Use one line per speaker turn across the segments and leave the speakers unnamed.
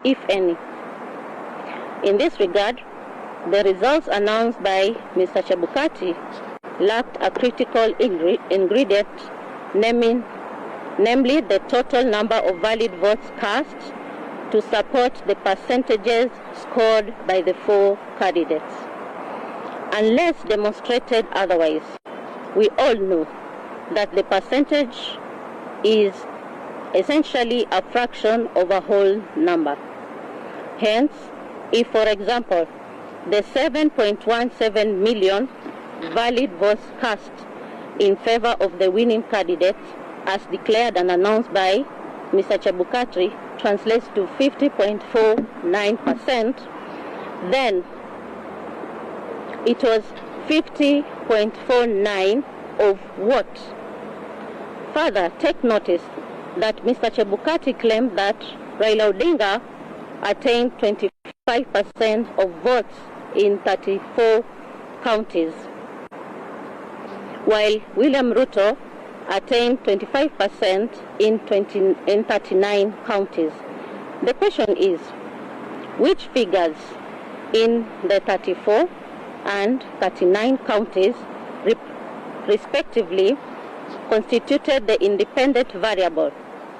if any. In this regard, the results announced by Mr. Chebukati lacked a critical ingredient, namely the total number of valid votes cast to support the percentages scored by the 4 candidates. Unless demonstrated otherwise, we all know that the percentage is essentially a fraction of a whole number. Hence, if, for example, the 7.17 million valid votes cast in favor of the winning candidate, as declared and announced by Mr. Chebukati, translates to 50.49%, then it was 50.49 of what? Further, take notice that Mr. Chebukati claimed that Raila Odinga attained 25% of votes in 34 counties, while William Ruto attained 25% in 39 counties. The question is, which figures in the 34 and 39 counties respectively constituted the independent variable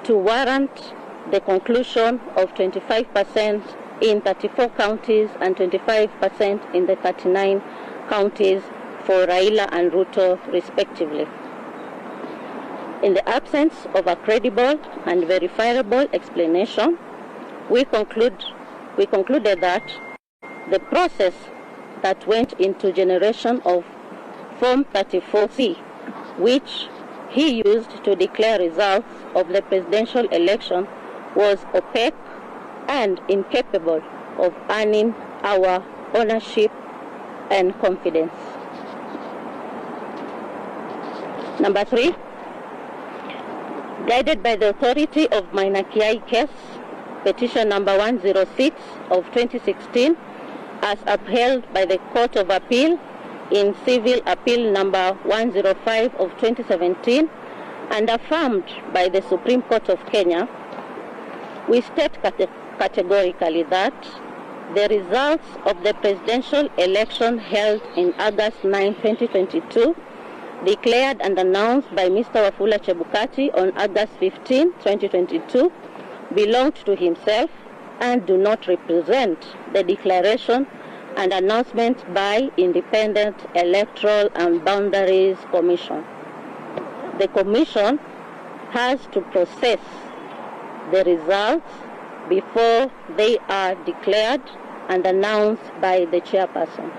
to warrant the conclusion of 25% in 34 counties and 25% in the 39 counties for Raila and Ruto respectively? In the absence of a credible and verifiable explanation, we concluded that the process that went into generation of Form 34C, which he used to declare results of the presidential election, was opaque and incapable of earning our ownership and confidence. Number 3, guided by the authority of Maina Kiai case, petition number 106 of 2016, as upheld by the Court of Appeal in Civil Appeal number 105 of 2017 and affirmed by the Supreme Court of Kenya, we state categorically that the results of the presidential election held in August 9, 2022, declared and announced by Mr. Wafula Chebukati on August 15, 2022, belonged to himself and do not represent the declaration and announcement by Independent Electoral and Boundaries Commission. The Commission has to process the results before they are declared and announced by the chairperson.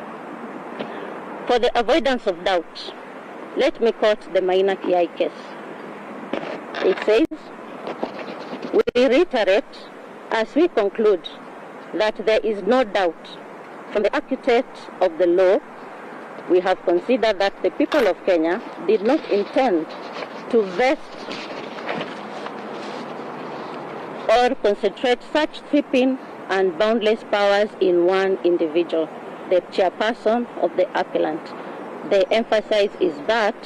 For the avoidance of doubt, let me quote the Maina Kiai case. It says, "We reiterate as we conclude that there is no doubt from the acuity of the law, we have considered that the people of Kenya did not intend to vest or concentrate such sweeping and boundless powers in one individual, the chairperson of the appellant. The emphasis is that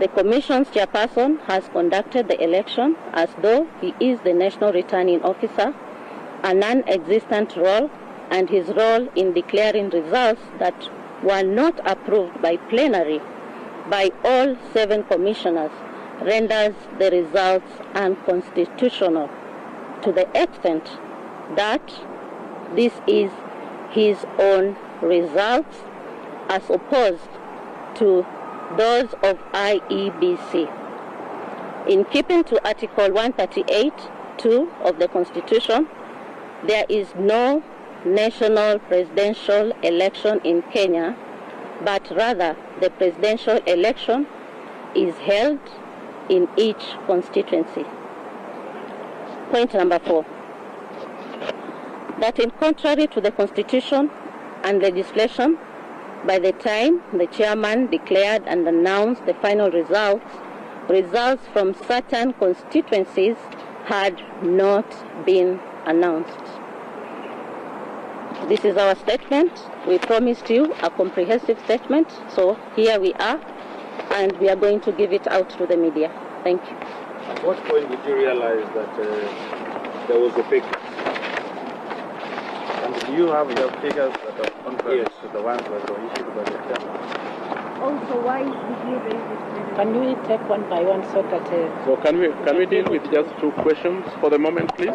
the Commission's chairperson has conducted the election as though he is the National Returning Officer, a non-existent role, and his role in declaring results that were not approved by plenary by all 7 commissioners renders the results unconstitutional to the extent that this is his own results as opposed to those of IEBC. In keeping to Article 138(2) of the Constitution, there is no national presidential election in Kenya, but rather the presidential election is held in each constituency. Point number 4, that in contrary to the Constitution and legislation, by the time the chairman declared and announced the final results from certain constituencies had not been announced. This is our statement. We promised you a comprehensive statement, so here we are, and we are going to give it out to the media. Thank you.
At what point did you realize that there was a fake.
And do you have your figures that are contrary to the ones that were issued by the chairman?
Also, why did you raise this?
Can we take one by one so that...
So can we deal with just 2 questions for the moment, please?